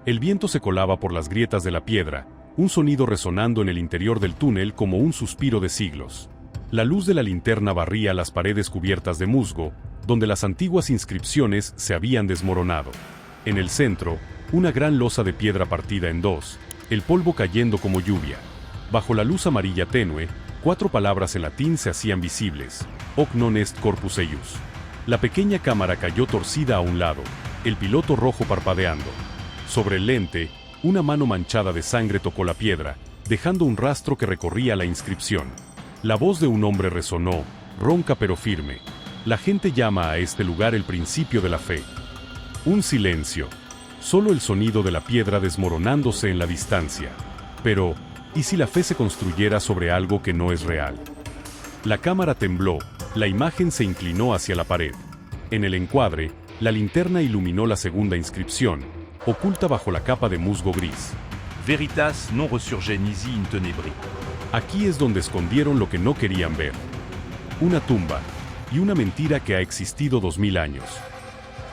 El viento se colaba por las grietas de la piedra, un sonido resonando en el interior del túnel como un suspiro de siglos. La luz de la linterna barría las paredes cubiertas de musgo, donde las antiguas inscripciones se habían desmoronado. En el centro, una gran losa de piedra partida en dos, el polvo cayendo como lluvia. Bajo la luz amarilla tenue, 4 palabras en latín se hacían visibles: Hoc non est corpus eius. La pequeña cámara cayó torcida a un lado, el piloto rojo parpadeando. Sobre el lente, una mano manchada de sangre tocó la piedra, dejando un rastro que recorría la inscripción. La voz de un hombre resonó, ronca pero firme. La gente llama a este lugar el principio de la fe. Un silencio. Solo el sonido de la piedra desmoronándose en la distancia. Pero, ¿y si la fe se construyera sobre algo que no es real? La cámara tembló, la imagen se inclinó hacia la pared. En el encuadre, la linterna iluminó la segunda inscripción, oculta bajo la capa de musgo gris. Veritas non resurge nisi in tenebrae. Aquí es donde escondieron lo que no querían ver. Una tumba, y una mentira que ha existido 2000 años.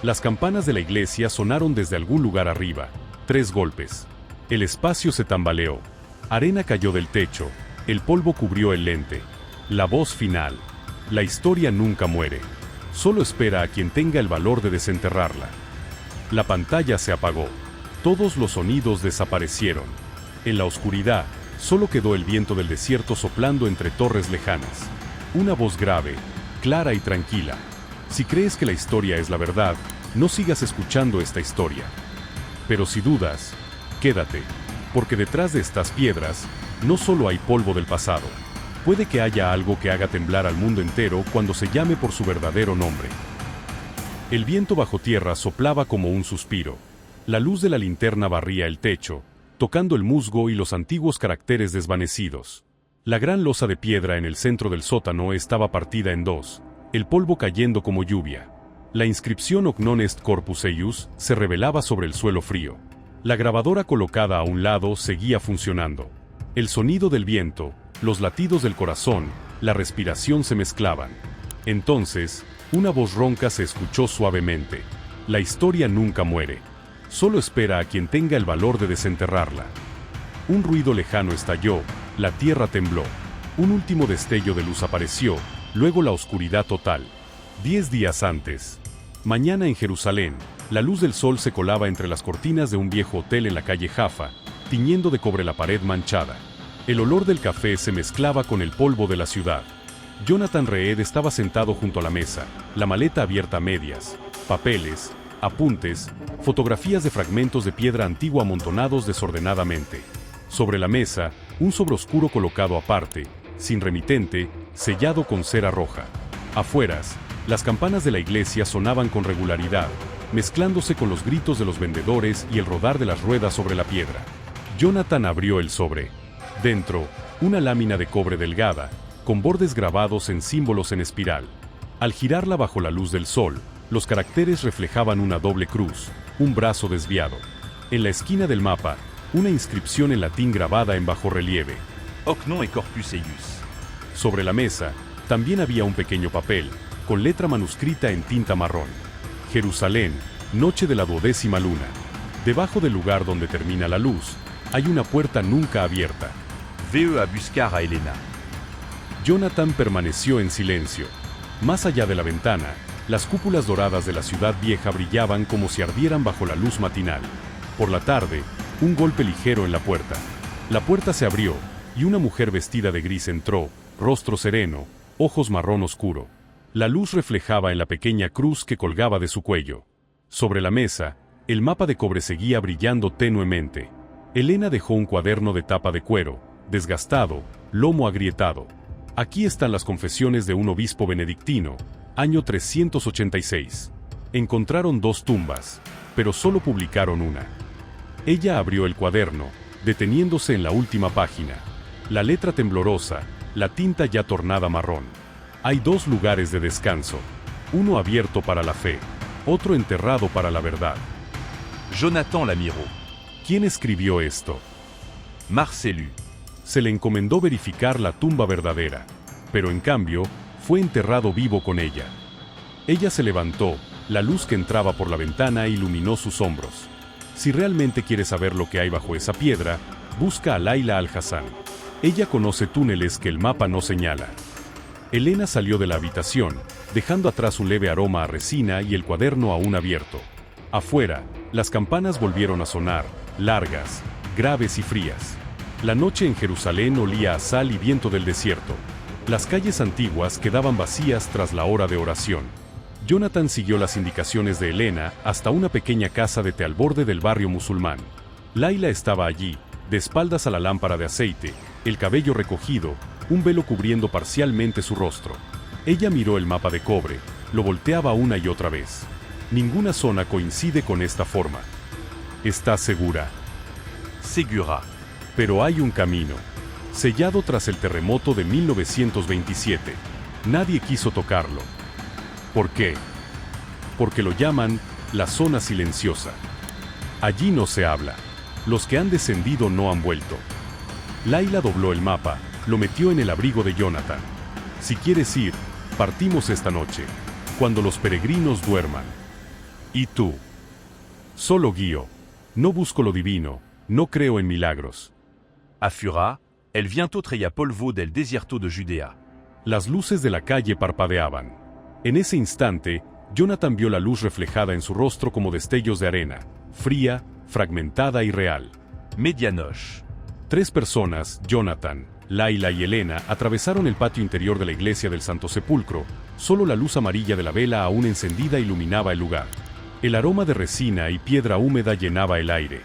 Las campanas de la iglesia sonaron desde algún lugar arriba, 3 golpes. El espacio se tambaleó. Arena cayó del techo, el polvo cubrió el lente. La voz final. La historia nunca muere. Solo espera a quien tenga el valor de desenterrarla. La pantalla se apagó. Todos los sonidos desaparecieron. En la oscuridad, solo quedó el viento del desierto soplando entre torres lejanas. Una voz grave, clara y tranquila. Si crees que la historia es la verdad, no sigas escuchando esta historia. Pero si dudas, quédate, porque detrás de estas piedras, no solo hay polvo del pasado. Puede que haya algo que haga temblar al mundo entero cuando se llame por su verdadero nombre. El viento bajo tierra soplaba como un suspiro. La luz de la linterna barría el techo, tocando el musgo y los antiguos caracteres desvanecidos. La gran losa de piedra en el centro del sótano estaba partida en 2, el polvo cayendo como lluvia. La inscripción Hoc non est corpus eius se revelaba sobre el suelo frío. La grabadora colocada a un lado seguía funcionando. El sonido del viento, los latidos del corazón, la respiración se mezclaban. Entonces, una voz ronca se escuchó suavemente. La historia nunca muere. Solo espera a quien tenga el valor de desenterrarla. Un ruido lejano estalló, la tierra tembló. Un último destello de luz apareció, luego la oscuridad total. 10 días antes. Mañana en Jerusalén, la luz del sol se colaba entre las cortinas de un viejo hotel en la calle Jaffa, tiñendo de cobre la pared manchada. El olor del café se mezclaba con el polvo de la ciudad. Jonathan Reed estaba sentado junto a la mesa, la maleta abierta a medias, papeles, apuntes, fotografías de fragmentos de piedra antigua amontonados desordenadamente. Sobre la mesa, un sobre oscuro colocado aparte, sin remitente, sellado con cera roja. Afueras, las campanas de la iglesia sonaban con regularidad, mezclándose con los gritos de los vendedores y el rodar de las ruedas sobre la piedra. Jonathan abrió el sobre. Dentro, una lámina de cobre delgada, con bordes grabados en símbolos en espiral. Al girarla bajo la luz del sol, los caracteres reflejaban una doble cruz, un brazo desviado. En la esquina del mapa, una inscripción en latín grabada en bajorrelieve. Hoc non est corpus eius. Sobre la mesa, también había un pequeño papel, con letra manuscrita en tinta marrón. Jerusalén, noche de la 12ª luna. Debajo del lugar donde termina la luz, hay una puerta nunca abierta. Ve a buscar a Helena. Jonathan permaneció en silencio. Más allá de la ventana, las cúpulas doradas de la ciudad vieja brillaban como si ardieran bajo la luz matinal. Por la tarde, un golpe ligero en la puerta. La puerta se abrió, y una mujer vestida de gris entró, rostro sereno, ojos marrón oscuro. La luz reflejaba en la pequeña cruz que colgaba de su cuello. Sobre la mesa, el mapa de cobre seguía brillando tenuemente. Helena dejó un cuaderno de tapa de cuero, desgastado, lomo agrietado. Aquí están las confesiones de un obispo benedictino, año 386. Encontraron 2 tumbas, pero solo publicaron una. Ella abrió el cuaderno, deteniéndose en la última página. La letra temblorosa, la tinta ya tornada marrón. Hay 2 lugares de descanso, uno abierto para la fe, otro enterrado para la verdad. Jonathan Lamiro. ¿Quién escribió esto? Marcellus. Se le encomendó verificar la tumba verdadera, pero en cambio, fue enterrado vivo con ella. Ella se levantó, la luz que entraba por la ventana iluminó sus hombros. Si realmente quieres saber lo que hay bajo esa piedra, busca a Layla Al-Hassan. Ella conoce túneles que el mapa no señala. Elena salió de la habitación, dejando atrás un leve aroma a resina y el cuaderno aún abierto. Afuera, las campanas volvieron a sonar, largas, graves y frías. La noche en Jerusalén olía a sal y viento del desierto. Las calles antiguas quedaban vacías tras la hora de oración. Jonathan siguió las indicaciones de Elena hasta una pequeña casa de té al borde del barrio musulmán. Layla estaba allí, de espaldas a la lámpara de aceite, el cabello recogido, un velo cubriendo parcialmente su rostro. Ella miró el mapa de cobre, lo volteaba una y otra vez. Ninguna zona coincide con esta forma. ¿Estás segura? Segura. Pero hay un camino. Sellado tras el terremoto de 1927. Nadie quiso tocarlo. ¿Por qué? Porque lo llaman la zona silenciosa. Allí no se habla. Los que han descendido no han vuelto. Layla dobló el mapa, lo metió en el abrigo de Jonathan. Si quieres ir, partimos esta noche, cuando los peregrinos duerman. ¿Y tú? Solo guío. No busco lo divino, no creo en milagros. À Fura, elle vient au Traiapolvo del desierto de Judea. Las luces de la calle parpadeaban. En ese instante, Jonathan vio la luz reflejada en su rostro como destellos de arena, fría, fragmentada y real. Medianoche. 3 personas, Jonathan, Layla y Elena, atravesaron el patio interior de la iglesia del Santo Sepulcro. Solo la luz amarilla de la vela aún encendida iluminaba el lugar. El aroma de resina y piedra húmeda llenaba el aire.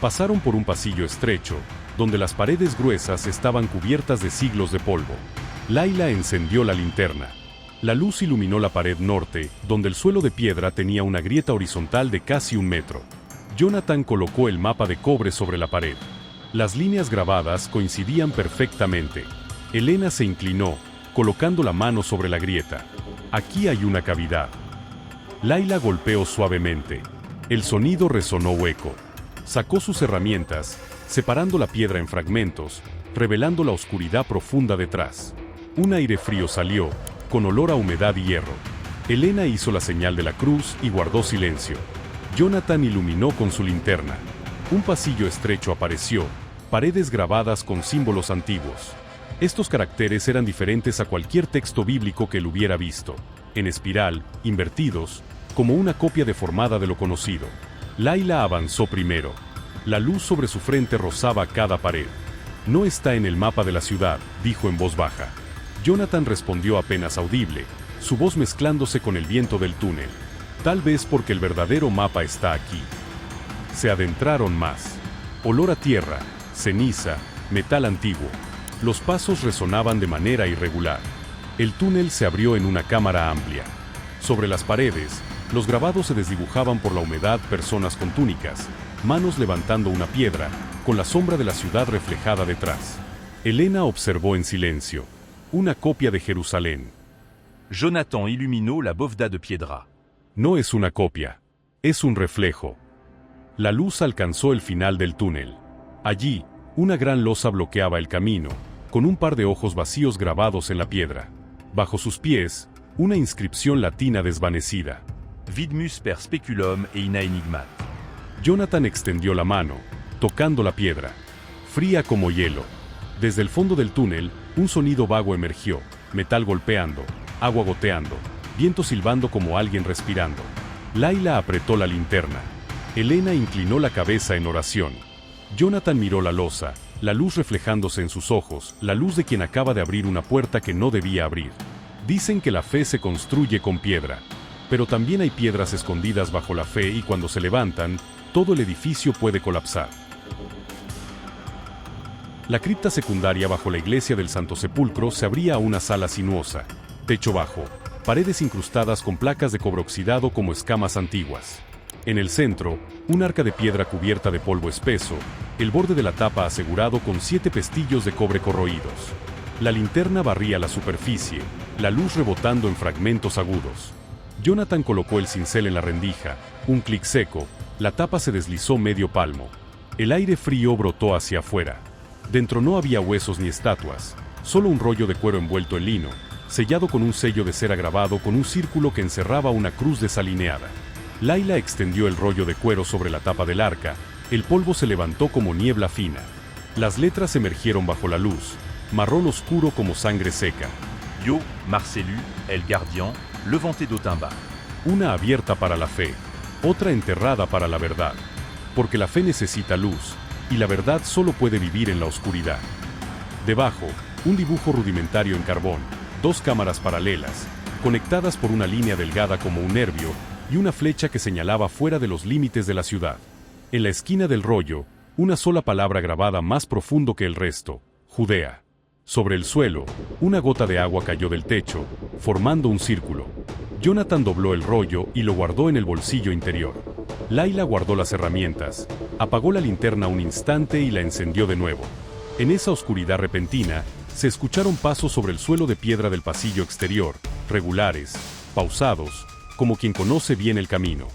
Pasaron por un pasillo estrecho, donde las paredes gruesas estaban cubiertas de siglos de polvo. Layla encendió la linterna. La luz iluminó la pared norte, donde el suelo de piedra tenía una grieta horizontal de casi 1 metro. Jonathan colocó el mapa de cobre sobre la pared. Las líneas grabadas coincidían perfectamente. Elena se inclinó, colocando la mano sobre la grieta. Aquí hay una cavidad. Layla golpeó suavemente. El sonido resonó hueco. Sacó sus herramientas, separando la piedra en fragmentos, revelando la oscuridad profunda detrás. Un aire frío salió, con olor a humedad y hierro. Elena hizo la señal de la cruz y guardó silencio. Jonathan iluminó con su linterna. Un pasillo estrecho apareció, paredes grabadas con símbolos antiguos. Estos caracteres eran diferentes a cualquier texto bíblico que él hubiera visto, en espiral, invertidos, como una copia deformada de lo conocido. Layla avanzó primero. La luz sobre su frente rozaba cada pared. No está en el mapa de la ciudad, dijo en voz baja. Jonathan respondió apenas audible, su voz mezclándose con el viento del túnel. Tal vez porque el verdadero mapa está aquí. Se adentraron más. Olor a tierra, ceniza, metal antiguo. Los pasos resonaban de manera irregular. El túnel se abrió en una cámara amplia. Sobre las paredes, los grabados se desdibujaban por la humedad, personas con túnicas, manos levantando una piedra, con la sombra de la ciudad reflejada detrás. Elena observó en silencio. Una copia de Jerusalén. Jonathan iluminó la bóveda de piedra. No es una copia. Es un reflejo. La luz alcanzó el final del túnel. Allí, una gran losa bloqueaba el camino, con un par de ojos vacíos grabados en la piedra. Bajo sus pies, una inscripción latina desvanecida. Vidmus per speculum eina enigmat. Jonathan extendió la mano, tocando la piedra, fría como hielo. Desde el fondo del túnel, un sonido vago emergió, metal golpeando, agua goteando, viento silbando como alguien respirando. Layla apretó la linterna. Elena inclinó la cabeza en oración. Jonathan miró la losa, la luz reflejándose en sus ojos, la luz de quien acaba de abrir una puerta que no debía abrir. Dicen que la fe se construye con piedra. Pero también hay piedras escondidas bajo la fe y cuando se levantan, todo el edificio puede colapsar. La cripta secundaria bajo la iglesia del Santo Sepulcro se abría a una sala sinuosa, techo bajo, paredes incrustadas con placas de cobre oxidado como escamas antiguas. En el centro, un arca de piedra cubierta de polvo espeso, el borde de la tapa asegurado con 7 pestillos de cobre corroídos. La linterna barría la superficie, la luz rebotando en fragmentos agudos. Jonathan colocó el cincel en la rendija, un clic seco, la tapa se deslizó medio palmo. El aire frío brotó hacia afuera. Dentro no había huesos ni estatuas, solo un rollo de cuero envuelto en lino, sellado con un sello de cera grabado con un círculo que encerraba una cruz desalineada. Layla extendió el rollo de cuero sobre la tapa del arca, el polvo se levantó como niebla fina. Las letras emergieron bajo la luz, marrón oscuro como sangre seca. Yo, Marcellus, el gardien, levanté d'Otimba. Una abierta para la fe, otra enterrada para la verdad. Porque la fe necesita luz, y la verdad solo puede vivir en la oscuridad. Debajo, un dibujo rudimentario en carbón, 2 cámaras paralelas, conectadas por una línea delgada como un nervio, y una flecha que señalaba fuera de los límites de la ciudad. En la esquina del rollo, una sola palabra grabada más profundo que el resto: Judea. Sobre el suelo, una gota de agua cayó del techo, formando un círculo. Jonathan dobló el rollo y lo guardó en el bolsillo interior. Layla guardó las herramientas, apagó la linterna un instante y la encendió de nuevo. En esa oscuridad repentina, se escucharon pasos sobre el suelo de piedra del pasillo exterior, regulares, pausados, como quien conoce bien el camino.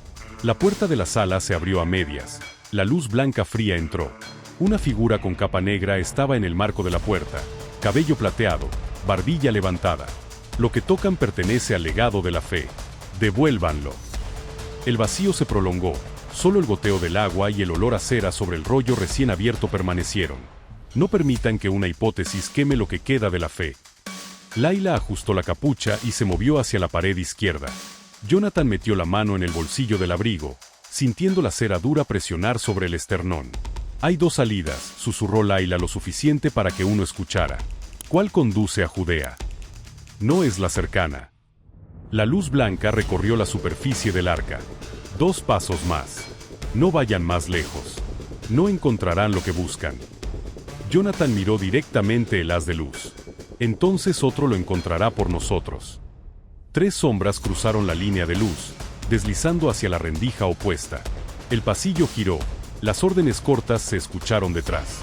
La puerta de la sala se abrió a medias. La luz blanca fría entró. Una figura con capa negra estaba en el marco de la puerta, cabello plateado, barbilla levantada. Lo que tocan pertenece al legado de la fe. Devuélvanlo. El vacío se prolongó. Solo el goteo del agua y el olor a cera sobre el rollo recién abierto permanecieron. No permitan que una hipótesis queme lo que queda de la fe. Layla ajustó la capucha y se movió hacia la pared izquierda. Jonathan metió la mano en el bolsillo del abrigo, sintiendo la cera dura presionar sobre el esternón. Hay 2 salidas, susurró Layla lo suficiente para que uno escuchara. ¿Cuál conduce a Judea? No es la cercana. La luz blanca recorrió la superficie del arca. 2 pasos más. No vayan más lejos. No encontrarán lo que buscan. Jonathan miró directamente el haz de luz. Entonces otro lo encontrará por nosotros. 3 sombras cruzaron la línea de luz, deslizando hacia la rendija opuesta. El pasillo giró. Las órdenes cortas se escucharon detrás.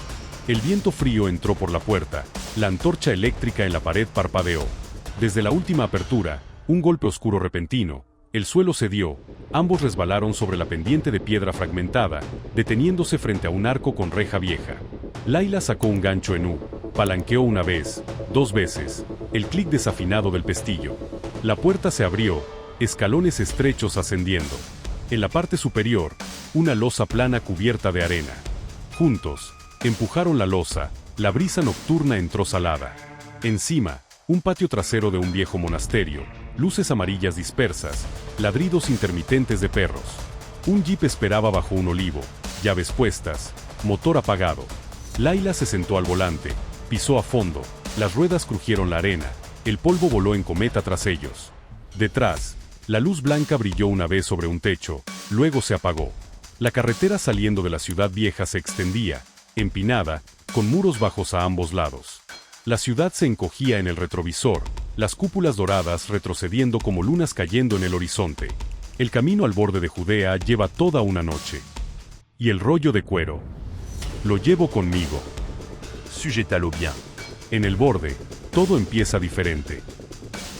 El viento frío entró por la puerta. La antorcha eléctrica en la pared parpadeó. Desde la última apertura, un golpe oscuro repentino. El suelo cedió. Ambos resbalaron sobre la pendiente de piedra fragmentada, deteniéndose frente a un arco con reja vieja. Layla sacó un gancho en U, palanqueó una vez, 2 veces, el clic desafinado del pestillo. La puerta se abrió, escalones estrechos ascendiendo. En la parte superior, una losa plana cubierta de arena. Juntos, empujaron la losa, la brisa nocturna entró salada. Encima, un patio trasero de un viejo monasterio, luces amarillas dispersas, ladridos intermitentes de perros. Un jeep esperaba bajo un olivo, llaves puestas, motor apagado. Layla se sentó al volante, pisó a fondo, las ruedas crujieron la arena, el polvo voló en cometa tras ellos. Detrás, la luz blanca brilló una vez sobre un techo, luego se apagó. La carretera saliendo de la ciudad vieja se extendía, empinada, con muros bajos a ambos lados. La ciudad se encogía en el retrovisor, las cúpulas doradas retrocediendo como lunas cayendo en el horizonte. El camino al borde de Judea lleva toda una noche. Y el rollo de cuero. Lo llevo conmigo. Sujetalo bien. En el borde, todo empieza diferente.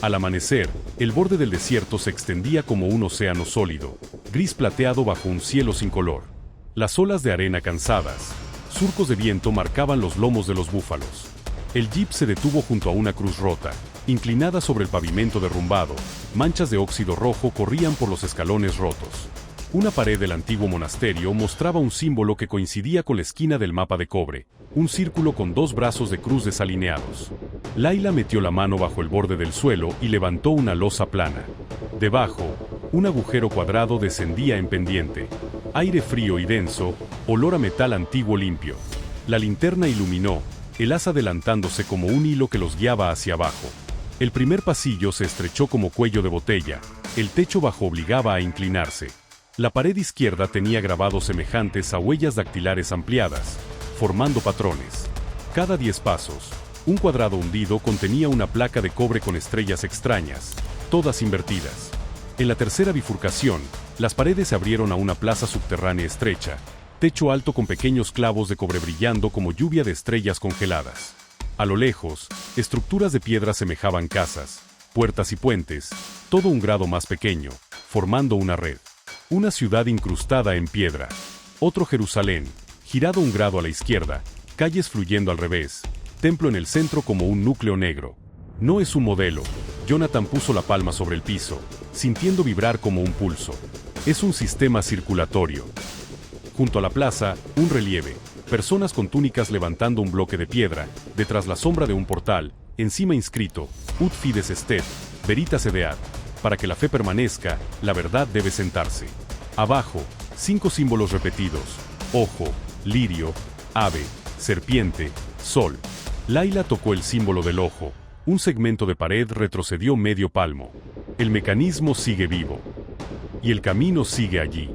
Al amanecer, el borde del desierto se extendía como un océano sólido, gris plateado bajo un cielo sin color. Las olas de arena cansadas, surcos de viento marcaban los lomos de los búfalos. El jeep se detuvo junto a una cruz rota, inclinada sobre el pavimento derrumbado, manchas de óxido rojo corrían por los escalones rotos. Una pared del antiguo monasterio mostraba un símbolo que coincidía con la esquina del mapa de cobre, un círculo con 2 brazos de cruz desalineados. Layla metió la mano bajo el borde del suelo y levantó una losa plana. Debajo, un agujero cuadrado descendía en pendiente. Aire frío y denso, olor a metal antiguo limpio. La linterna iluminó, el haz adelantándose como un hilo que los guiaba hacia abajo. El primer pasillo se estrechó como cuello de botella, el techo bajo obligaba a inclinarse. La pared izquierda tenía grabados semejantes a huellas dactilares ampliadas, formando patrones. Cada 10 pasos, un cuadrado hundido contenía una placa de cobre con estrellas extrañas, todas invertidas. En la tercera bifurcación, las paredes se abrieron a una plaza subterránea estrecha, techo alto con pequeños clavos de cobre brillando como lluvia de estrellas congeladas. A lo lejos, estructuras de piedra semejaban casas, puertas y puentes, todo un grado más pequeño, formando una red. Una ciudad incrustada en piedra. Otro Jerusalén, girado un grado a la izquierda, calles fluyendo al revés, templo en el centro como un núcleo negro. No es un modelo. Jonathan puso la palma sobre el piso, sintiendo vibrar como un pulso. Es un sistema circulatorio. Junto a la plaza, un relieve. Personas con túnicas levantando un bloque de piedra, detrás la sombra de un portal, encima inscrito, Ut fides estet, veritas edeat. Para que la fe permanezca, la verdad debe sentarse. Abajo, 5 símbolos repetidos: ojo, lirio, ave, serpiente, sol. Laila tocó el símbolo del ojo. Un segmento de pared retrocedió medio palmo. El mecanismo sigue vivo. Y el camino sigue allí.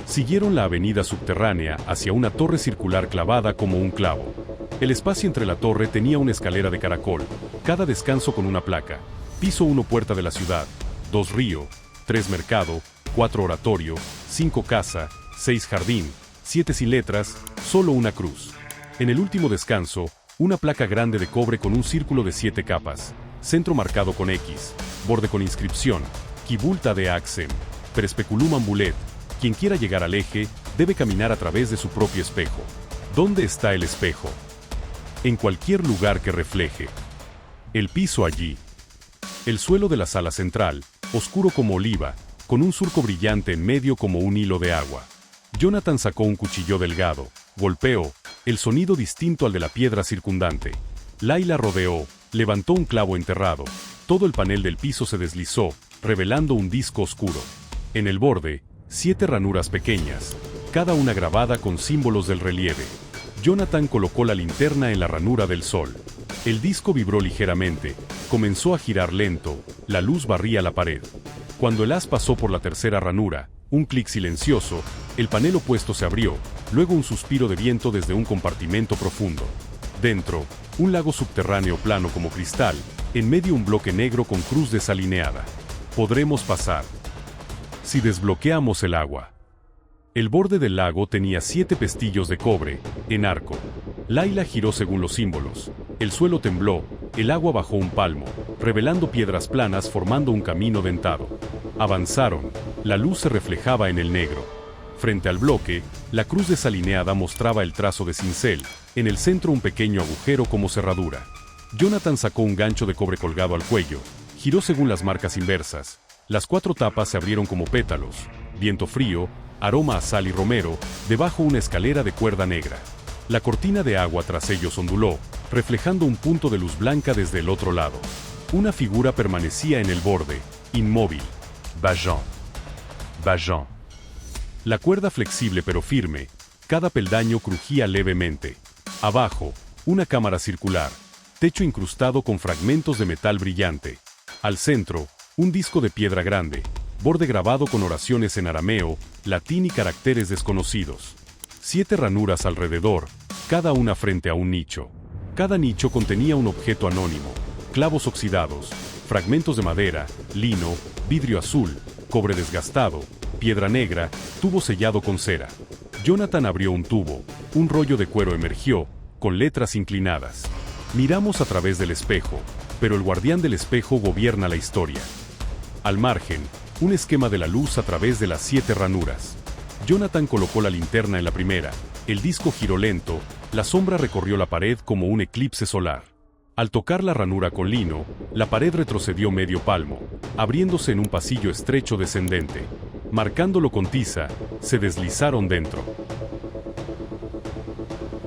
Siguieron la avenida subterránea hacia una torre circular clavada como un clavo. El espacio entre la torre tenía una escalera de caracol, cada descanso con una placa. Piso 1 puerta de la ciudad, 2 río, 3 mercado, 4 oratorio, 5 casa, 6 jardín, 7 sin letras, solo una cruz. En el último descanso, una placa grande de cobre con un círculo de 7 capas, centro marcado con X, borde con inscripción, Kibulta de Axem, Perspeculum ambulet. Quien quiera llegar al eje, debe caminar a través de su propio espejo. ¿Dónde está el espejo? En cualquier lugar que refleje. El piso allí. El suelo de la sala central, oscuro como oliva, con un surco brillante en medio como un hilo de agua. Jonathan sacó un cuchillo delgado, golpeó, el sonido distinto al de la piedra circundante. Laila rodeó, levantó un clavo enterrado. Todo el panel del piso se deslizó, revelando un disco oscuro. En el borde, 7 ranuras pequeñas, cada una grabada con símbolos del relieve. Jonathan colocó la linterna en la ranura del sol. El disco vibró ligeramente, comenzó a girar lento, la luz barría la pared. Cuando el haz pasó por la tercera ranura, un clic silencioso, el panel opuesto se abrió, luego un suspiro de viento desde un compartimento profundo. Dentro, un lago subterráneo plano como cristal, en medio un bloque negro con cruz desalineada. Podremos pasar. Si desbloqueamos el agua. El borde del lago tenía 7 pestillos de cobre, en arco. Laila giró según los símbolos. El suelo tembló, el agua bajó un palmo, revelando piedras planas formando un camino dentado. Avanzaron, la luz se reflejaba en el negro. Frente al bloque, la cruz desalineada mostraba el trazo de cincel, en el centro un pequeño agujero como cerradura. Jonathan sacó un gancho de cobre colgado al cuello, giró según las marcas inversas. Las 4 tapas se abrieron como pétalos, viento frío, aroma a sal y romero, debajo una escalera de cuerda negra. La cortina de agua tras ellos onduló, reflejando un punto de luz blanca desde el otro lado. Una figura permanecía en el borde, inmóvil. Bajan. Bajan. La cuerda flexible pero firme, cada peldaño crujía levemente. Abajo, una cámara circular, techo incrustado con fragmentos de metal brillante. Al centro, un disco de piedra grande, borde grabado con oraciones en arameo, latín y caracteres desconocidos. 7 ranuras alrededor, cada una frente a un nicho. Cada nicho contenía un objeto anónimo, clavos oxidados, fragmentos de madera, lino, vidrio azul, cobre desgastado, piedra negra, tubo sellado con cera. Jonathan abrió un tubo, un rollo de cuero emergió, con letras inclinadas. Miramos a través del espejo, pero el guardián del espejo gobierna la historia. Al margen, un esquema de la luz a través de las 7 ranuras. Jonathan colocó la linterna en la primera, el disco giró lento, la sombra recorrió la pared como un eclipse solar. Al tocar la ranura con lino, la pared retrocedió medio palmo, abriéndose en un pasillo estrecho descendente. Marcándolo con tiza, se deslizaron dentro.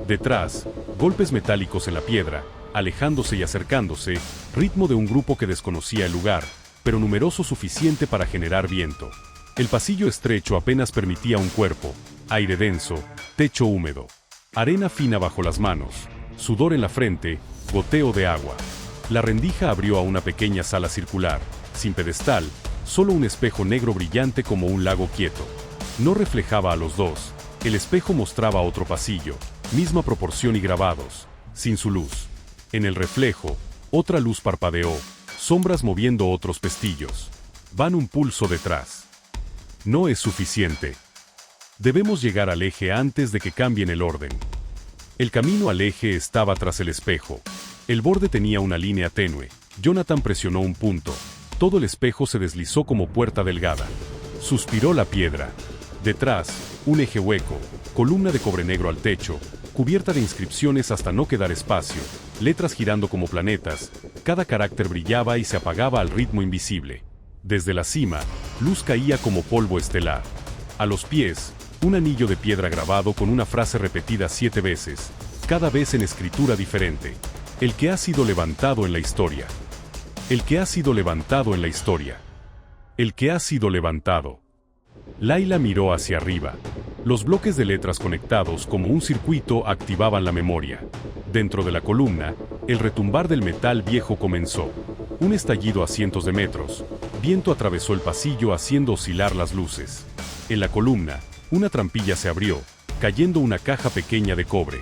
Detrás, golpes metálicos en la piedra, alejándose y acercándose, ritmo de un grupo que desconocía el lugar, pero numeroso suficiente para generar viento. El pasillo estrecho apenas permitía un cuerpo, aire denso, techo húmedo, arena fina bajo las manos, sudor en la frente, goteo de agua. La rendija abrió a una pequeña sala circular, sin pedestal, solo un espejo negro brillante como un lago quieto. No reflejaba a los dos, el espejo mostraba otro pasillo, misma proporción y grabados, sin su luz. En el reflejo, otra luz parpadeó, sombras moviendo otros pestillos. Van un pulso detrás. No es suficiente. Debemos llegar al eje antes de que cambien el orden. El camino al eje estaba tras el espejo. El borde tenía una línea tenue. Jonathan presionó un punto. Todo el espejo se deslizó como puerta delgada. Suspiró la piedra. Detrás, un eje hueco, columna de cobre negro al techo, cubierta de inscripciones hasta no quedar espacio, letras girando como planetas, cada carácter brillaba y se apagaba al ritmo invisible. Desde la cima, luz caía como polvo estelar. A los pies, un anillo de piedra grabado con una frase repetida 7 veces, cada vez en escritura diferente. El que ha sido levantado en la historia. El que ha sido levantado en la historia. El que ha sido levantado. Layla miró hacia arriba. Los bloques de letras conectados como un circuito activaban la memoria. Dentro de la columna, el retumbar del metal viejo comenzó. Un estallido a cientos de metros. Viento atravesó el pasillo haciendo oscilar las luces. En la columna, una trampilla se abrió, cayendo una caja pequeña de cobre.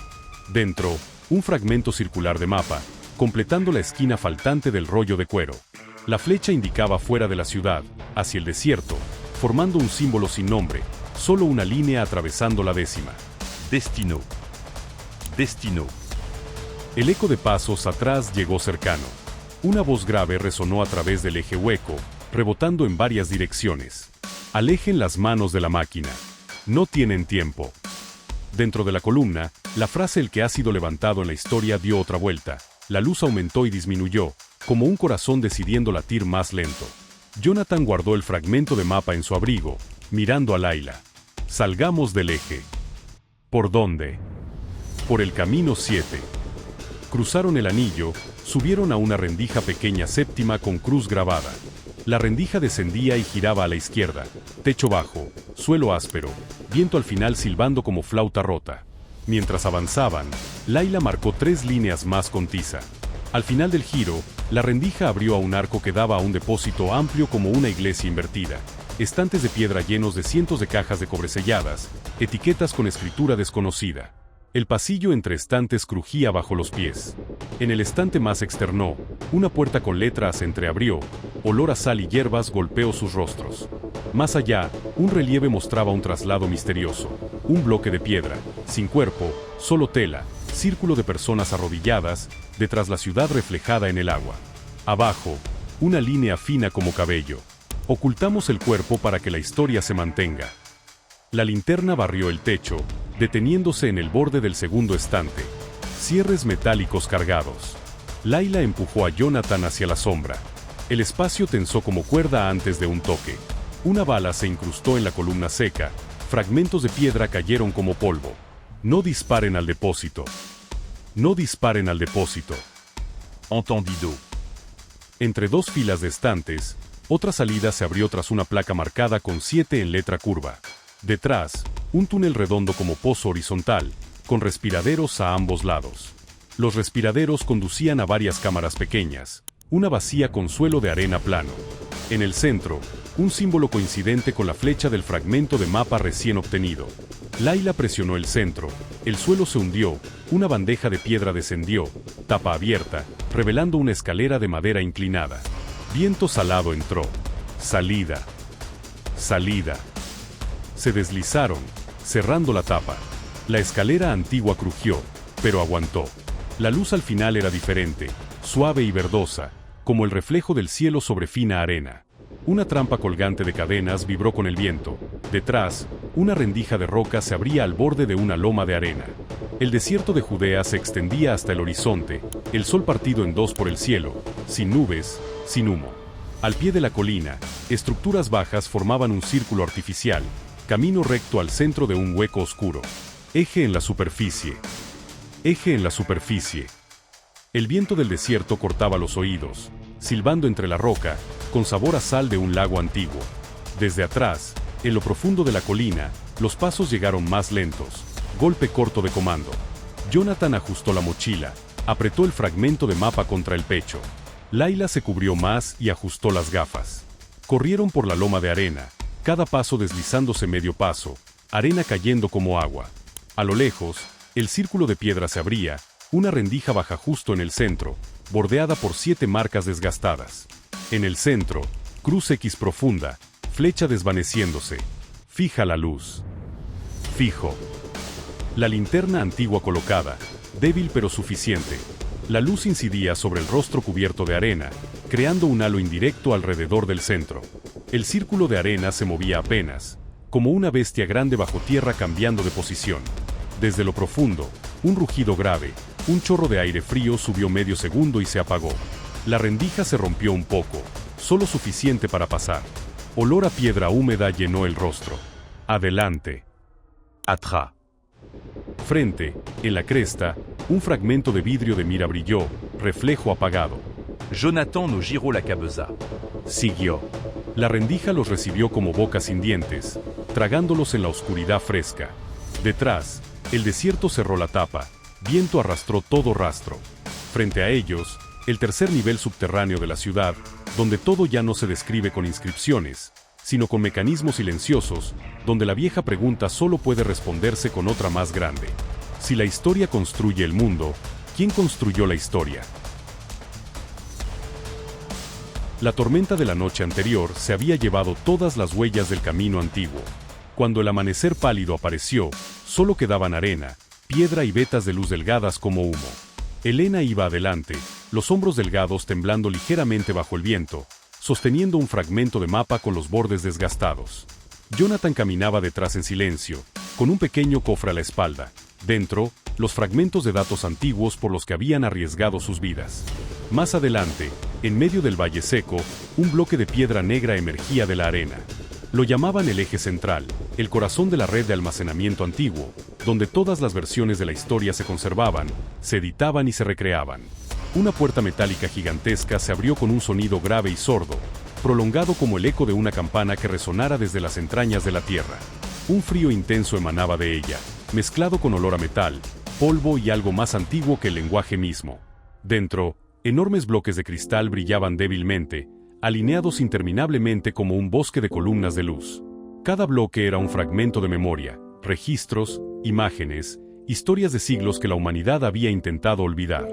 Dentro, un fragmento circular de mapa, completando la esquina faltante del rollo de cuero. La flecha indicaba fuera de la ciudad, hacia el desierto, formando un símbolo sin nombre, solo una línea atravesando la décima. Destino. Destino. El eco de pasos atrás llegó cercano. Una voz grave resonó a través del eje hueco, rebotando en varias direcciones. Alejen las manos de la máquina. No tienen tiempo. Dentro de la columna, la frase "el que ha sido levantado en la historia" dio otra vuelta. La luz aumentó y disminuyó, como un corazón decidiendo latir más lento. Jonathan guardó el fragmento de mapa en su abrigo, mirando a Layla. Salgamos del eje. ¿Por dónde? Por el camino 7. Cruzaron el anillo, subieron a una rendija pequeña séptima con cruz grabada. La rendija descendía y giraba a la izquierda. Techo bajo, suelo áspero, viento al final silbando como flauta rota. Mientras avanzaban, Layla marcó 3 líneas más con tiza. Al final del giro, la rendija abrió a un arco que daba a un depósito amplio como una iglesia invertida. Estantes de piedra llenos de cientos de cajas de cobre selladas, etiquetas con escritura desconocida. El pasillo entre estantes crujía bajo los pies. En el estante más externo, una puerta con letras se entreabrió, olor a sal y hierbas golpeó sus rostros. Más allá, un relieve mostraba un traslado misterioso. Un bloque de piedra, sin cuerpo, solo tela, círculo de personas arrodilladas, detrás la ciudad reflejada en el agua. Abajo, una línea fina como cabello. Ocultamos el cuerpo para que la historia se mantenga. La linterna barrió el techo, deteniéndose en el borde del segundo estante. Cierres metálicos cargados. Layla empujó a Jonathan hacia la sombra. El espacio tensó como cuerda antes de un toque. Una bala se incrustó en la columna seca. Fragmentos de piedra cayeron como polvo. No disparen al depósito. No disparen al depósito. Entendido. Entre 2 filas de estantes, otra salida se abrió tras una placa marcada con 7 en letra curva. Detrás, un túnel redondo como pozo horizontal, con respiraderos a ambos lados. Los respiraderos conducían a varias cámaras pequeñas, una vacía con suelo de arena plano. En el centro, un símbolo coincidente con la flecha del fragmento de mapa recién obtenido. Layla presionó el centro, el suelo se hundió, una bandeja de piedra descendió, tapa abierta, revelando una escalera de madera inclinada. Viento salado entró. Salida. Salida. Se deslizaron, cerrando la tapa. La escalera antigua crujió, pero aguantó. La luz al final era diferente, suave y verdosa, como el reflejo del cielo sobre fina arena. Una trampa colgante de cadenas vibró con el viento. Detrás, una rendija de roca se abría al borde de una loma de arena. El desierto de Judea se extendía hasta el horizonte, el sol partido en 2 por el cielo, sin nubes, sin humo. Al pie de la colina, estructuras bajas formaban un círculo artificial, camino recto al centro de un hueco oscuro. Eje en la superficie. Eje en la superficie. El viento del desierto cortaba los oídos, silbando entre la roca, con sabor a sal de un lago antiguo. Desde atrás, en lo profundo de la colina, los pasos llegaron más lentos. Golpe corto de comando. Jonathan ajustó la mochila, apretó el fragmento de mapa contra el pecho. Layla se cubrió más y ajustó las gafas. Corrieron por la loma de arena, cada paso deslizándose medio paso, arena cayendo como agua. A lo lejos, el círculo de piedra se abría, una rendija baja justo en el centro, bordeada por 7 marcas desgastadas. En el centro, cruz X profunda, flecha desvaneciéndose. Fija la luz. Fijo. La linterna antigua colocada, débil pero suficiente. La luz incidía sobre el rostro cubierto de arena, creando un halo indirecto alrededor del centro. El círculo de arena se movía apenas, como una bestia grande bajo tierra cambiando de posición. Desde lo profundo, un rugido grave, un chorro de aire frío subió medio segundo y se apagó. La rendija se rompió un poco, solo suficiente para pasar. Olor a piedra húmeda llenó el rostro. Adelante. Atrás. Frente, en la cresta, un fragmento de vidrio de mira brilló, reflejo apagado. Jonathan nos giró la cabeza. Siguió. La rendija los recibió como boca sin dientes, tragándolos en la oscuridad fresca. Detrás, el desierto cerró la tapa, viento arrastró todo rastro. Frente a ellos, el tercer nivel subterráneo de la ciudad, donde todo ya no se describe con inscripciones, sino con mecanismos silenciosos, donde la vieja pregunta solo puede responderse con otra más grande. Si la historia construye el mundo, ¿quién construyó la historia? La tormenta de la noche anterior se había llevado todas las huellas del camino antiguo. Cuando el amanecer pálido apareció, solo quedaban arena, piedra y vetas de luz delgadas como humo. Elena iba adelante, los hombros delgados temblando ligeramente bajo el viento, sosteniendo un fragmento de mapa con los bordes desgastados. Jonathan caminaba detrás en silencio, con un pequeño cofre a la espalda. Dentro, los fragmentos de datos antiguos por los que habían arriesgado sus vidas. Más adelante, en medio del valle seco, un bloque de piedra negra emergía de la arena. Lo llamaban el eje central, el corazón de la red de almacenamiento antiguo, donde todas las versiones de la historia se conservaban, se editaban y se recreaban. Una puerta metálica gigantesca se abrió con un sonido grave y sordo, prolongado como el eco de una campana que resonara desde las entrañas de la tierra. Un frío intenso emanaba de ella, mezclado con olor a metal, polvo y algo más antiguo que el lenguaje mismo. Dentro, enormes bloques de cristal brillaban débilmente, alineados interminablemente como un bosque de columnas de luz. Cada bloque era un fragmento de memoria, registros, imágenes, historias de siglos que la humanidad había intentado olvidar.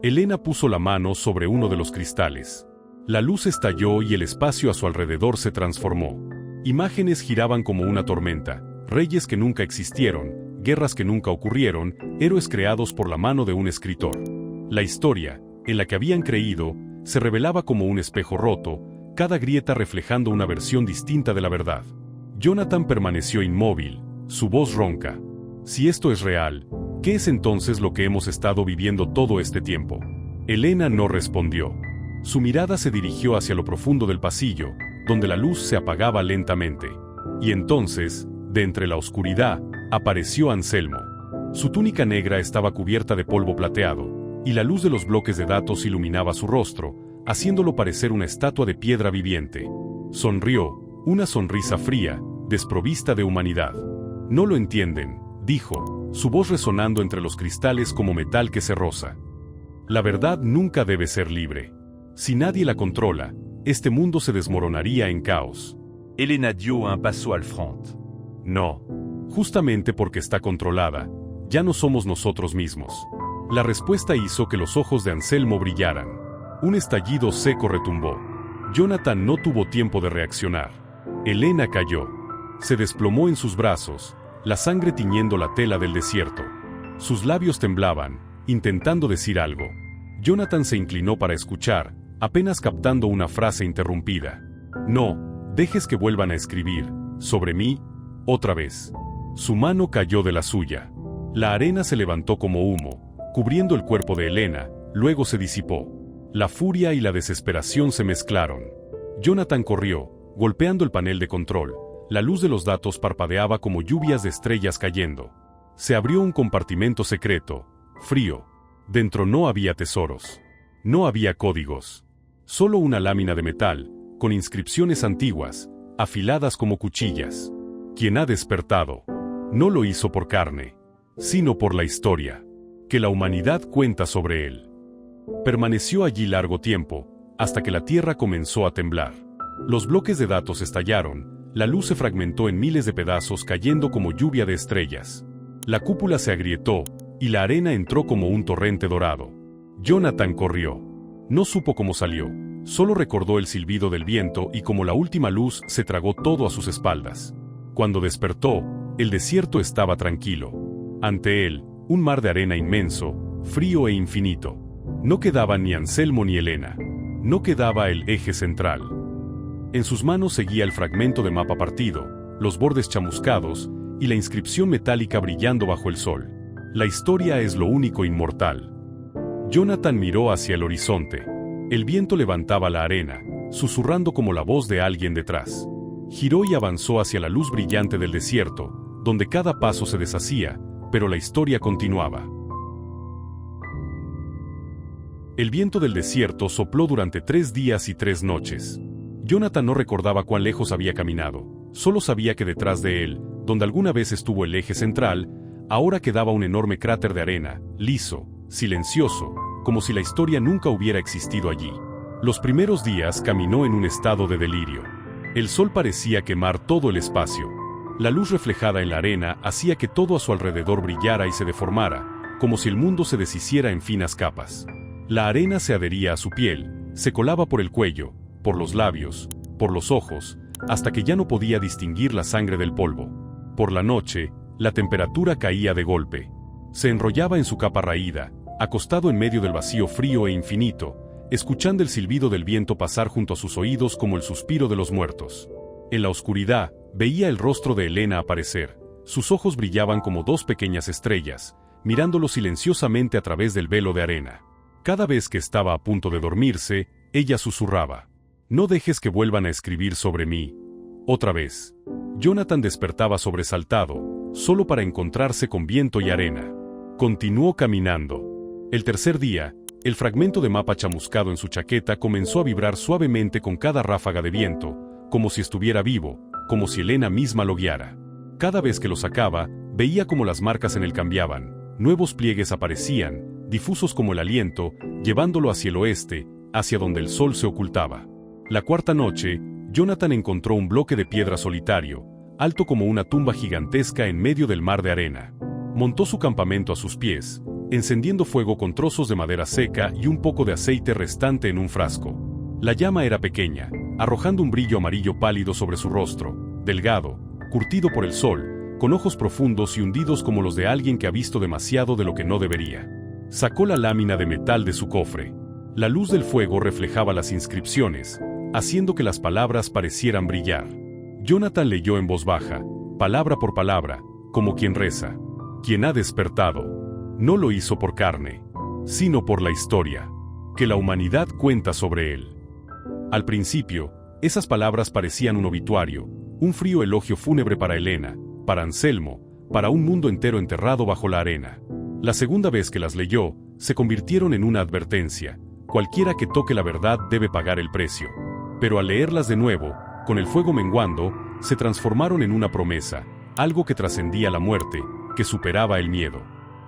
Elena puso la mano sobre uno de los cristales. La luz estalló y el espacio a su alrededor se transformó. Imágenes giraban como una tormenta, reyes que nunca existieron, guerras que nunca ocurrieron, héroes creados por la mano de un escritor. La historia, en la que habían creído, se revelaba como un espejo roto, cada grieta reflejando una versión distinta de la verdad. Jonathan permaneció inmóvil, su voz ronca. Si esto es real, ¿qué es entonces lo que hemos estado viviendo todo este tiempo? Elena no respondió. Su mirada se dirigió hacia lo profundo del pasillo, donde la luz se apagaba lentamente. Y entonces, de entre la oscuridad, apareció Anselmo. Su túnica negra estaba cubierta de polvo plateado, y la luz de los bloques de datos iluminaba su rostro, haciéndolo parecer una estatua de piedra viviente. Sonrió, una sonrisa fría, desprovista de humanidad. No lo entienden, dijo, su voz resonando entre los cristales como metal que se roza. La verdad nunca debe ser libre. Si nadie la controla, este mundo se desmoronaría en caos. Elena dio un paso al front. No. Justamente porque está controlada, ya no somos nosotros mismos. La respuesta hizo que los ojos de Anselmo brillaran. Un estallido seco retumbó. Jonathan no tuvo tiempo de reaccionar. Elena cayó. Se desplomó en sus brazos, la sangre tiñendo la tela del desierto. Sus labios temblaban, intentando decir algo. Jonathan se inclinó para escuchar, apenas captando una frase interrumpida. No, dejes que vuelvan a escribir, sobre mí, otra vez. Su mano cayó de la suya. La arena se levantó como humo, cubriendo el cuerpo de Elena, luego se disipó. La furia y la desesperación se mezclaron. Jonathan corrió, golpeando el panel de control. La luz de los datos parpadeaba como lluvias de estrellas cayendo. Se abrió un compartimento secreto, frío. Dentro no había tesoros. No había códigos. Solo una lámina de metal, con inscripciones antiguas, afiladas como cuchillas. Quien ha despertado, no lo hizo por carne, sino por la historia que la humanidad cuenta sobre él. Permaneció allí largo tiempo, hasta que la tierra comenzó a temblar. Los bloques de datos estallaron, la luz se fragmentó en miles de pedazos cayendo como lluvia de estrellas. La cúpula se agrietó, y la arena entró como un torrente dorado. Jonathan corrió. No supo cómo salió, solo recordó el silbido del viento y como la última luz se tragó todo a sus espaldas. Cuando despertó, el desierto estaba tranquilo. Ante él, un mar de arena inmenso, frío e infinito. No quedaba ni Anselmo ni Elena. No quedaba el eje central. En sus manos seguía el fragmento de mapa partido, los bordes chamuscados y la inscripción metálica brillando bajo el sol. La historia es lo único inmortal. Jonathan miró hacia el horizonte. El viento levantaba la arena, susurrando como la voz de alguien detrás. Giró y avanzó hacia la luz brillante del desierto, donde cada paso se deshacía, pero la historia continuaba. El viento del desierto sopló durante 3 días y 3 noches. Jonathan no recordaba cuán lejos había caminado, solo sabía que detrás de él, donde alguna vez estuvo el eje central, ahora quedaba un enorme cráter de arena, liso, silencioso, como si la historia nunca hubiera existido allí. Los primeros días caminó en un estado de delirio. El sol parecía quemar todo el espacio. La luz reflejada en la arena hacía que todo a su alrededor brillara y se deformara, como si el mundo se deshiciera en finas capas. La arena se adhería a su piel, se colaba por el cuello, por los labios, por los ojos, hasta que ya no podía distinguir la sangre del polvo. Por la noche, la temperatura caía de golpe. Se enrollaba en su capa raída, acostado en medio del vacío frío e infinito, escuchando el silbido del viento pasar junto a sus oídos como el suspiro de los muertos. En la oscuridad, veía el rostro de Helena aparecer. Sus ojos brillaban como 2 pequeñas estrellas, mirándolo silenciosamente a través del velo de arena. Cada vez que estaba a punto de dormirse, ella susurraba: «No dejes que vuelvan a escribir sobre mí». Otra vez. Jonathan despertaba sobresaltado, solo para encontrarse con viento y arena. Continuó caminando. El tercer día, el fragmento de mapa chamuscado en su chaqueta comenzó a vibrar suavemente con cada ráfaga de viento, como si estuviera vivo, como si Helena misma lo guiara. Cada vez que lo sacaba, veía como las marcas en él cambiaban, nuevos pliegues aparecían, difusos como el aliento, llevándolo hacia el oeste, hacia donde el sol se ocultaba. La cuarta noche, Jonathan encontró un bloque de piedra solitario, alto como una tumba gigantesca en medio del mar de arena. Montó su campamento a sus pies, encendiendo fuego con trozos de madera seca y un poco de aceite restante en un frasco. La llama era pequeña, arrojando un brillo amarillo pálido sobre su rostro, delgado, curtido por el sol, con ojos profundos y hundidos como los de alguien que ha visto demasiado de lo que no debería. Sacó la lámina de metal de su cofre. La luz del fuego reflejaba las inscripciones, haciendo que las palabras parecieran brillar. Jonathan leyó en voz baja, palabra por palabra, como quien reza. Quien ha despertado, no lo hizo por carne, sino por la historia que la humanidad cuenta sobre él. Al principio, esas palabras parecían un obituario, un frío elogio fúnebre para Helena, para Anselmo, para un mundo entero enterrado bajo la arena. La segunda vez que las leyó, se convirtieron en una advertencia: cualquiera que toque la verdad debe pagar el precio. Pero al leerlas de nuevo, con el fuego menguando, se transformaron en una promesa, algo que trascendía la muerte, que superaba el miedo.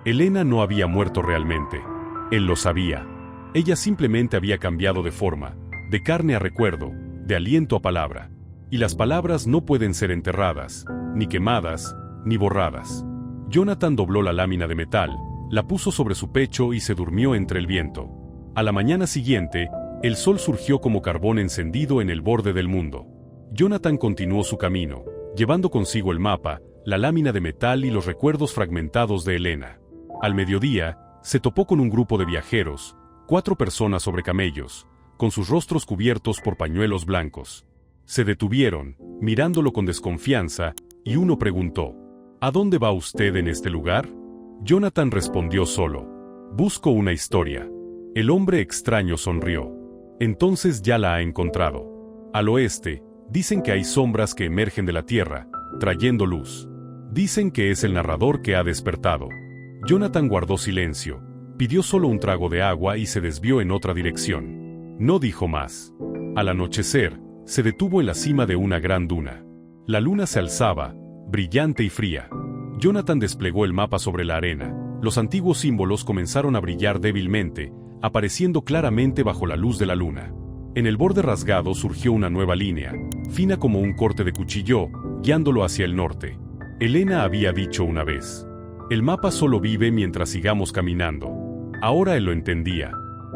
Helena no había muerto realmente. Él lo sabía. Ella simplemente había cambiado de forma, de carne a recuerdo, de aliento a palabra. Y las palabras no pueden ser enterradas, ni quemadas, ni borradas. Jonathan dobló la lámina de metal, la puso sobre su pecho y se durmió entre el viento. A la mañana siguiente, el sol surgió como carbón encendido en el borde del mundo. Jonathan continuó su camino, llevando consigo el mapa, la lámina de metal y los recuerdos fragmentados de Helena. Al mediodía, se topó con un grupo de viajeros, 4 personas sobre camellos, con sus rostros cubiertos por pañuelos blancos. Se detuvieron, mirándolo con desconfianza, y uno preguntó: ¿A dónde va usted en este lugar? Jonathan respondió solo: busco una historia. El hombre extraño sonrió. Entonces ya la ha encontrado. Al oeste, dicen que hay sombras que emergen de la tierra, trayendo luz. Dicen que es el narrador que ha despertado. Jonathan guardó silencio, pidió solo un trago de agua y se desvió en otra dirección. No dijo más. Al anochecer, se detuvo en la cima de una gran duna. La luna se alzaba, brillante y fría. Jonathan desplegó el mapa sobre la arena. Los antiguos símbolos comenzaron a brillar débilmente, apareciendo claramente bajo la luz de la luna. En el borde rasgado surgió una nueva línea, fina como un corte de cuchillo, guiándolo hacia el norte. Helena había dicho una vez: el mapa solo vive mientras sigamos caminando. Ahora él lo entendía.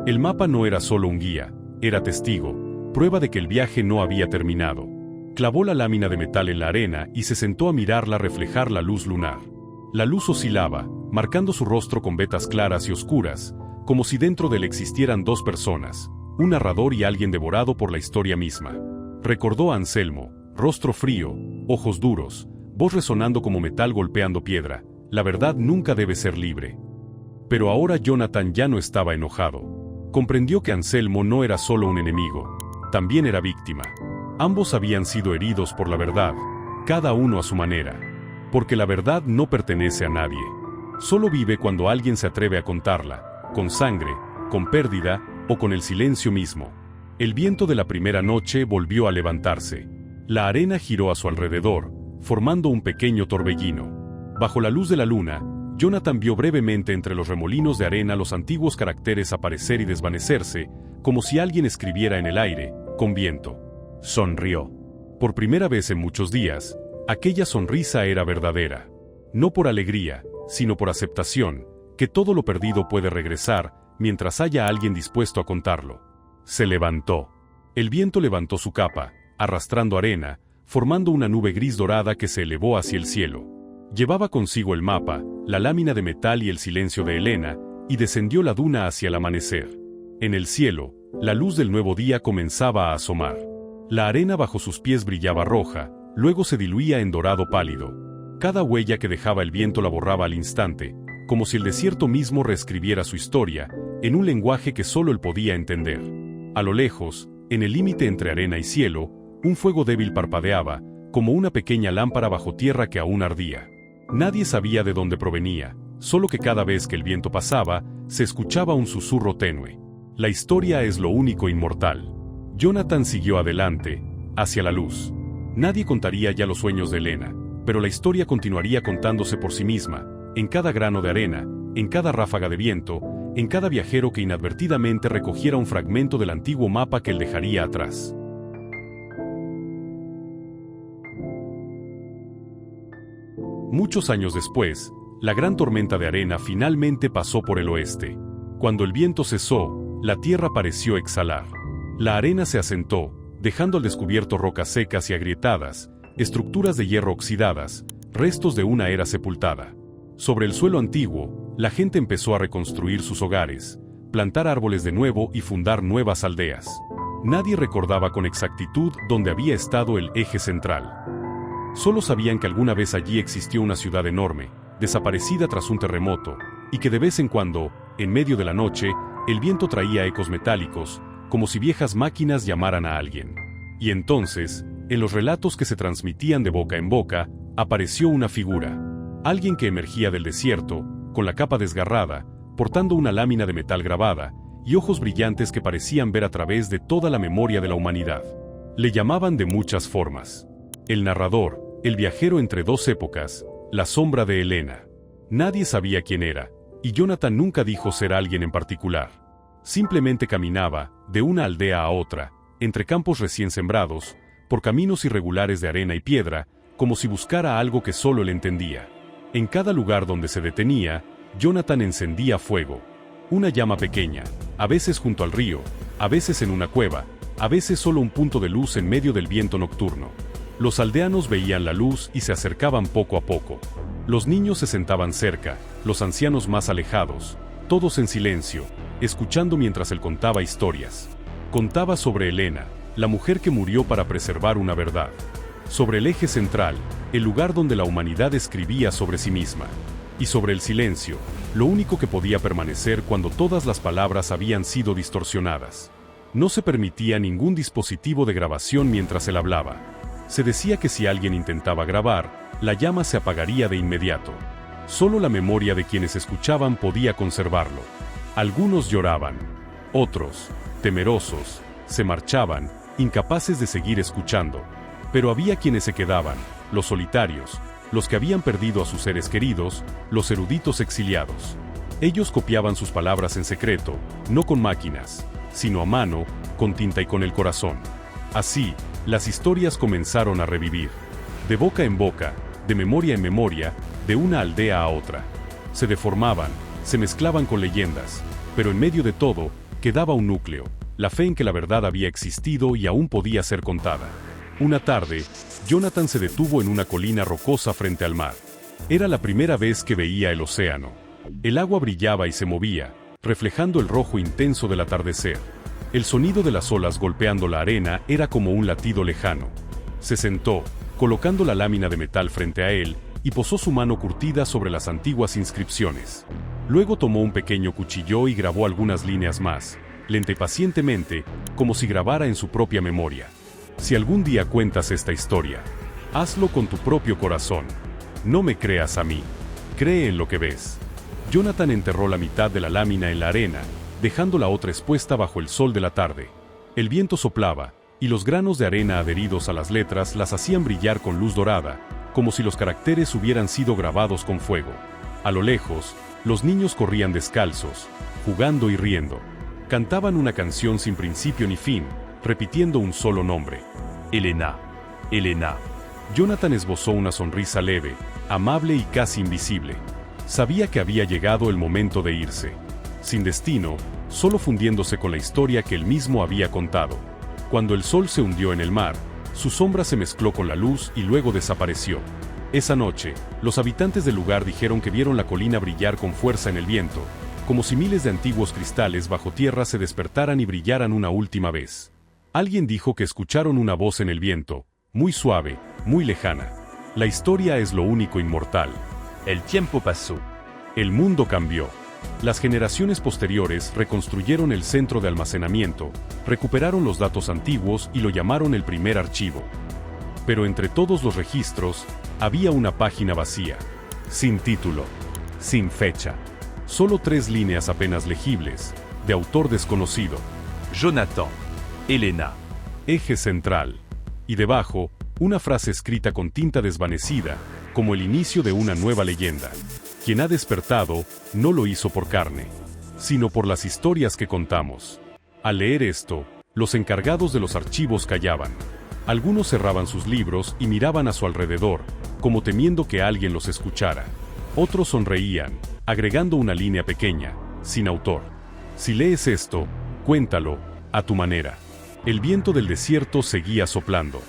El mapa no era solo un guía, era testigo, prueba de que el viaje no había terminado. Clavó la lámina de metal en la arena y se sentó a mirarla reflejar la luz lunar. La luz oscilaba, marcando su rostro con vetas claras y oscuras, como si dentro de él existieran 2 personas, un narrador y alguien devorado por la historia misma. Recordó a Anselmo, rostro frío, ojos duros, voz resonando como metal golpeando piedra: la verdad nunca debe ser libre. Pero ahora Jonathan ya no estaba enojado. Comprendió que Anselmo no era solo un enemigo, también era víctima. Ambos habían sido heridos por la verdad, cada uno a su manera. Porque la verdad no pertenece a nadie. Solo vive cuando alguien se atreve a contarla, con sangre, con pérdida o con el silencio mismo. El viento de la primera noche volvió a levantarse. La arena giró a su alrededor, formando un pequeño torbellino. Bajo la luz de la luna, Jonathan vio brevemente entre los remolinos de arena los antiguos caracteres aparecer y desvanecerse, como si alguien escribiera en el aire, con viento. Sonrió. Por primera vez en muchos días, aquella sonrisa era verdadera. No por alegría, sino por aceptación, que todo lo perdido puede regresar, mientras haya alguien dispuesto a contarlo. Se levantó. El viento levantó su capa, arrastrando arena, formando una nube gris dorada que se elevó hacia el cielo. Llevaba consigo el mapa, la lámina de metal y el silencio de Helena, y descendió la duna hacia el amanecer. En el cielo, la luz del nuevo día comenzaba a asomar. La arena bajo sus pies brillaba roja, luego se diluía en dorado pálido. Cada huella que dejaba el viento la borraba al instante, como si el desierto mismo reescribiera su historia, en un lenguaje que solo él podía entender. A lo lejos, en el límite entre arena y cielo, un fuego débil parpadeaba, como una pequeña lámpara bajo tierra que aún ardía. Nadie sabía de dónde provenía, solo que cada vez que el viento pasaba, se escuchaba un susurro tenue. La historia es lo único inmortal. Jonathan siguió adelante, hacia la luz. Nadie contaría ya los sueños de Helena, pero la historia continuaría contándose por sí misma, en cada grano de arena, en cada ráfaga de viento, en cada viajero que inadvertidamente recogiera un fragmento del antiguo mapa que él dejaría atrás. Muchos años después, la gran tormenta de arena finalmente pasó por el oeste. Cuando el viento cesó, la tierra pareció exhalar. La arena se asentó, dejando al descubierto rocas secas y agrietadas, estructuras de hierro oxidadas, restos de una era sepultada. Sobre el suelo antiguo, la gente empezó a reconstruir sus hogares, plantar árboles de nuevo y fundar nuevas aldeas. Nadie recordaba con exactitud dónde había estado el eje central. Solo sabían que alguna vez allí existió una ciudad enorme, desaparecida tras un terremoto, y que de vez en cuando, en medio de la noche, el viento traía ecos metálicos, como si viejas máquinas llamaran a alguien. Y entonces, en los relatos que se transmitían de boca en boca, apareció una figura. Alguien que emergía del desierto, con la capa desgarrada, portando una lámina de metal grabada, y ojos brillantes que parecían ver a través de toda la memoria de la humanidad. Le llamaban de muchas formas. El narrador, el viajero entre dos épocas, la sombra de Helena. Nadie sabía quién era, y Jonathan nunca dijo ser alguien en particular. Simplemente caminaba, de una aldea a otra, entre campos recién sembrados, por caminos irregulares de arena y piedra, como si buscara algo que solo él entendía. En cada lugar donde se detenía, Jonathan encendía fuego. Una llama pequeña, a veces junto al río, a veces en una cueva, a veces solo un punto de luz en medio del viento nocturno. Los aldeanos veían la luz y se acercaban poco a poco. Los niños se sentaban cerca, los ancianos más alejados, todos en silencio, escuchando mientras él contaba historias. Contaba sobre Helena, la mujer que murió para preservar una verdad. Sobre el eje central, el lugar donde la humanidad escribía sobre sí misma. Y sobre el silencio, lo único que podía permanecer cuando todas las palabras habían sido distorsionadas. No se permitía ningún dispositivo de grabación mientras él hablaba. Se decía que si alguien intentaba grabar, la llama se apagaría de inmediato. Solo la memoria de quienes escuchaban podía conservarlo. Algunos lloraban. Otros, temerosos, se marchaban, incapaces de seguir escuchando. Pero había quienes se quedaban, los solitarios, los que habían perdido a sus seres queridos, los eruditos exiliados. Ellos copiaban sus palabras en secreto, no con máquinas, sino a mano, con tinta y con el corazón. Así, las historias comenzaron a revivir. De boca en boca, de memoria en memoria, de una aldea a otra. Se deformaban, se mezclaban con leyendas, pero en medio de todo, quedaba un núcleo, la fe en que la verdad había existido y aún podía ser contada. Una tarde, Jonathan se detuvo en una colina rocosa frente al mar. Era la primera vez que veía el océano. El agua brillaba y se movía, reflejando el rojo intenso del atardecer. El sonido de las olas golpeando la arena era como un latido lejano. Se sentó, colocando la lámina de metal frente a él, y posó su mano curtida sobre las antiguas inscripciones. Luego tomó un pequeño cuchillo y grabó algunas líneas más, lenta y pacientemente, como si grabara en su propia memoria. Si algún día cuentas esta historia, hazlo con tu propio corazón. No me creas a mí. Cree en lo que ves. Jonathan enterró la mitad de la lámina en la arena, dejando la otra expuesta bajo el sol de la tarde. El viento soplaba, y los granos de arena adheridos a las letras las hacían brillar con luz dorada, como si los caracteres hubieran sido grabados con fuego. A lo lejos, los niños corrían descalzos, jugando y riendo. Cantaban una canción sin principio ni fin, repitiendo un solo nombre. Elena. Elena. Jonathan esbozó una sonrisa leve, amable y casi invisible. Sabía que había llegado el momento de irse. Sin destino, solo fundiéndose con la historia que él mismo había contado. Cuando el sol se hundió en el mar, su sombra se mezcló con la luz y luego desapareció. Esa noche, los habitantes del lugar dijeron que vieron la colina brillar con fuerza en el viento, como si miles de antiguos cristales bajo tierra se despertaran y brillaran una última vez. Alguien dijo que escucharon una voz en el viento, muy suave, muy lejana. La historia es lo único inmortal. El tiempo pasó. El mundo cambió. Las generaciones posteriores reconstruyeron el centro de almacenamiento, recuperaron los datos antiguos y lo llamaron el primer archivo. Pero entre todos los registros, había una página vacía, sin título, sin fecha. Solo 3 líneas apenas legibles, de autor desconocido. Jonathan. Elena. Eje central. Y debajo, una frase escrita con tinta desvanecida, como el inicio de una nueva leyenda. Quien ha despertado, no lo hizo por carne, sino por las historias que contamos. Al leer esto, los encargados de los archivos callaban. Algunos cerraban sus libros y miraban a su alrededor, como temiendo que alguien los escuchara. Otros sonreían, agregando una línea pequeña, sin autor. Si lees esto, cuéntalo, a tu manera. El viento del desierto seguía soplando.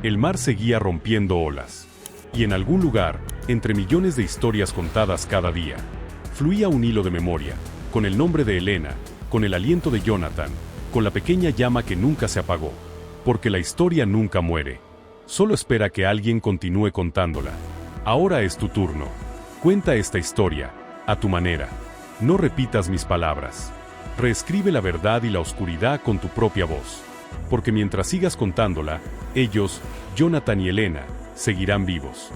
El mar seguía rompiendo olas. Y en algún lugar, entre millones de historias contadas cada día, fluía un hilo de memoria, con el nombre de Elena, con el aliento de Jonathan, con la pequeña llama que nunca se apagó. Porque la historia nunca muere. Solo espera que alguien continúe contándola. Ahora es tu turno. Cuenta esta historia, a tu manera. No repitas mis palabras. Reescribe la verdad y la oscuridad con tu propia voz. Porque mientras sigas contándola, ellos, Jonathan y Elena, seguirán vivos.